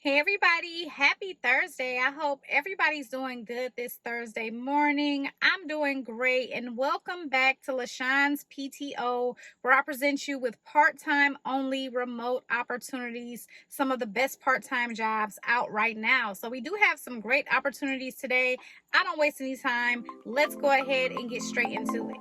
Hey everybody, happy Thursday. I hope everybody's doing good this Thursday morning. I'm doing great and welcome back to Lasean's PTO, where I present you with part-time only remote opportunities, some of the best part-time jobs out right now. So we do have some great opportunities today. I don't waste any time. Let's go ahead and get straight into it.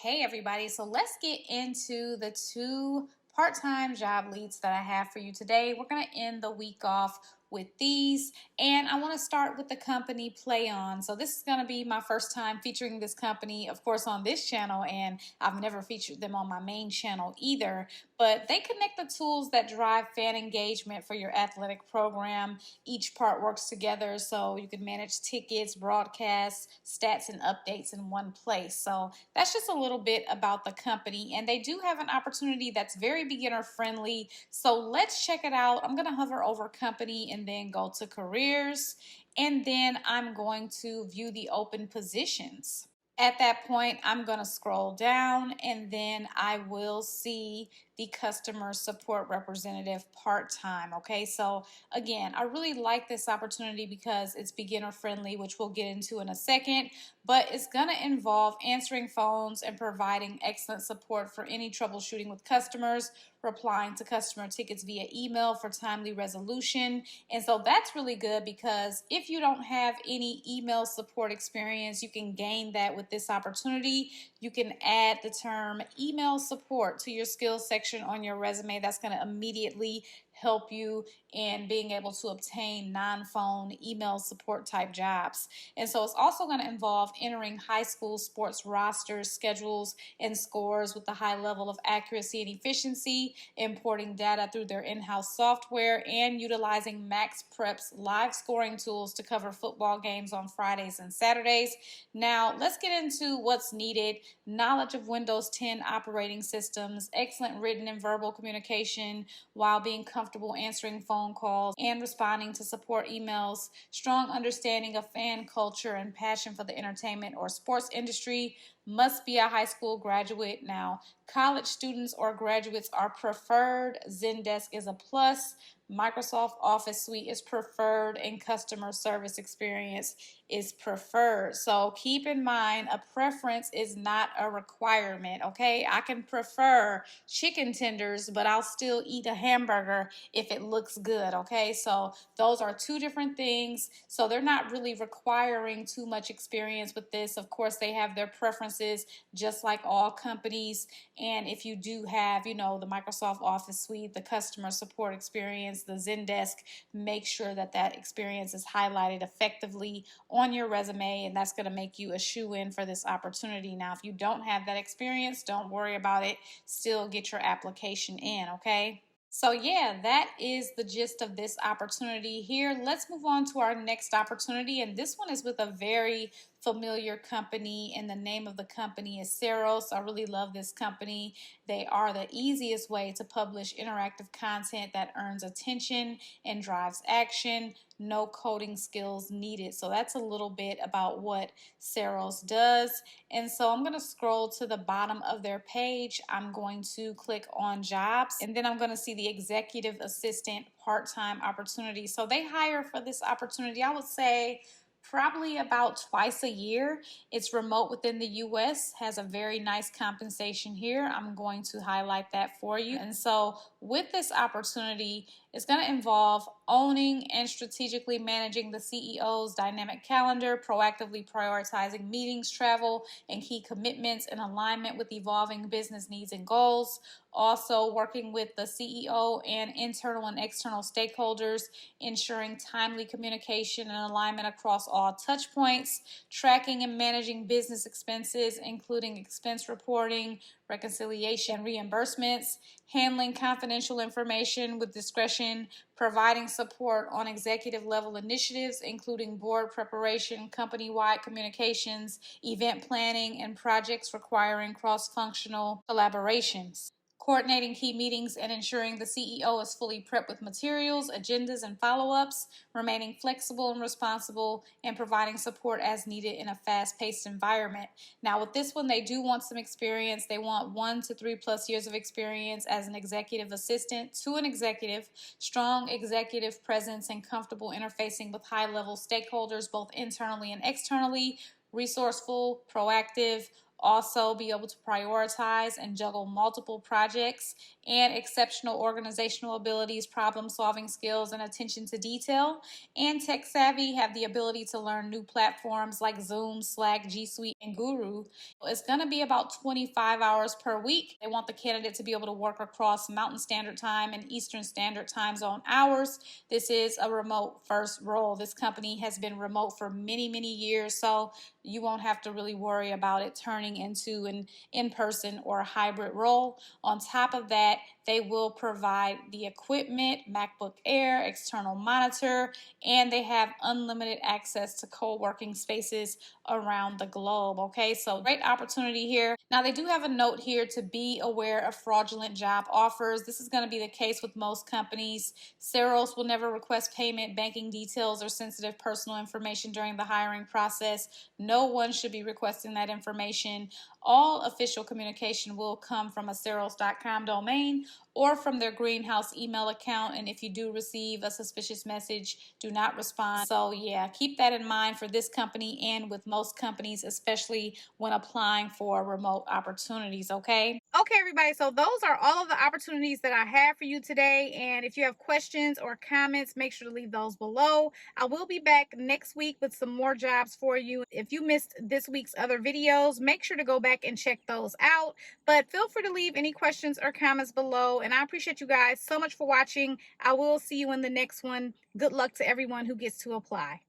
Okay, everybody, so let's get into the two part-time job leads that I have for you today. We're going to end the week off with these, and I want to start with the company PlayOn. So this is going to be my first time featuring this company, of course, on this channel, and I've never featured them on my main channel either, but they connect the tools that drive fan engagement for your athletic program. Each part works together so you can manage tickets, broadcasts, stats, and updates in one place. So that's just a little bit about the company, and they do have an opportunity that's very beginner friendly. So let's check it out. I'm going to hover over company and then go to careers, and then I'm going to view the open positions. At that point, I'm going to scroll down and then I will see the customer support representative part-time. Okay, so again, I really like this opportunity because it's beginner friendly, which we'll get into in a second, but it's going to involve answering phones and providing excellent support for any troubleshooting with customers, replying to customer tickets via email for timely resolution. And so that's really good because if you don't have any email support experience, you can gain that with this opportunity. You can add the term email support to your skills section on your resume. That's going to immediately help you in being able to obtain non-phone email support type jobs. And so it's also going to involve entering high school sports rosters, schedules, and scores with a high level of accuracy and efficiency, importing data through their in-house software, and utilizing Max Prep's live scoring tools to cover football games on Fridays and Saturdays. Now, let's get into what's needed. Knowledge of Windows 10 operating systems, excellent written and verbal communication while being comfortable answering phone calls and responding to support emails, strong understanding of fan culture and passion for the entertainment or sports industry, must be a high school graduate. Now, college students or graduates are preferred. Zendesk is a plus. Microsoft Office Suite is preferred, and customer service experience is preferred. So keep in mind, a preference is not a requirement, okay? I can prefer chicken tenders, but I'll still eat a hamburger if it looks good, okay? So those are two different things. So they're not really requiring too much experience with this. Of course, they have their preferences just like all companies. And if you do have, the Microsoft Office Suite, the customer support experience, the Zendesk, make sure that that experience is highlighted effectively on your resume, and that's going to make you a shoe-in for this opportunity. Now, if you don't have that experience, don't worry about it. Still get your application in, okay? So yeah, that is the gist of this opportunity here. Let's move on to our next opportunity, and this one is with a very familiar company, and the name of the company is Ceros. I really love this company. They are the easiest way to publish interactive content that earns attention and drives action. No coding skills needed. So that's a little bit about what Ceros does. And so I'm going to scroll to the bottom of their page. I'm going to click on jobs, and then I'm going to see the executive assistant part-time opportunity. So they hire for this opportunity, I would say, probably about twice a year. It's remote within the US, has a very nice compensation here. I'm going to highlight that for you. And so with this opportunity, it's going to involve owning and strategically managing the CEO's dynamic calendar, proactively prioritizing meetings, travel, and key commitments in alignment with evolving business needs and goals. Also working with the CEO and internal and external stakeholders, ensuring timely communication and alignment across all touch points, tracking and managing business expenses, including expense reporting, reconciliation, reimbursements, handling confidential information with discretion, providing support on executive level initiatives, including board preparation, company-wide communications, event planning, and projects requiring cross-functional collaborations. coordinating key meetings and ensuring the CEO is fully prepped with materials, agendas, and follow-ups, remaining flexible and responsible, and providing support as needed in a fast-paced environment. Now, with this one, they do want some experience. They want 1 to 3+ years of experience as an executive assistant to an executive, strong executive presence, and comfortable interfacing with high-level stakeholders, both internally and externally, resourceful, proactive, also be able to prioritize and juggle multiple projects, and exceptional organizational abilities, problem solving skills, and attention to detail, and tech savvy, have the ability to learn new platforms like Zoom, Slack, G Suite, and Guru. It's going to be about 25 hours per week. They want the candidate to be able to work across Mountain Standard Time and Eastern Standard Time Zone hours. This is a remote first role. This company has been remote for many, many years, so you won't have to really worry about it turning into an in-person or a hybrid role. On top of that, they will provide the equipment, MacBook Air, external monitor, and they have unlimited access to co-working spaces around the globe. Okay, so great opportunity here. Now, they do have a note here to be aware of fraudulent job offers. This is going to be the case with most companies. Ceros will never request payment, banking details, or sensitive personal information during the hiring process. No one should be requesting that information. All official communication will come from a Ceros.com domain or from their greenhouse email account. And if you do receive a suspicious message, do not respond. So yeah, keep that in mind for this company and with most companies, especially when applying for remote opportunities, okay? Okay, everybody, so those are all of the opportunities that I have for you today. And if you have questions or comments, make sure to leave those below. I will be back next week with some more jobs for you. If you missed this week's other videos, make sure to go back and check those out. But feel free to leave any questions or comments below. And I appreciate you guys so much for watching. I will see you in the next one. Good luck to everyone who gets to apply.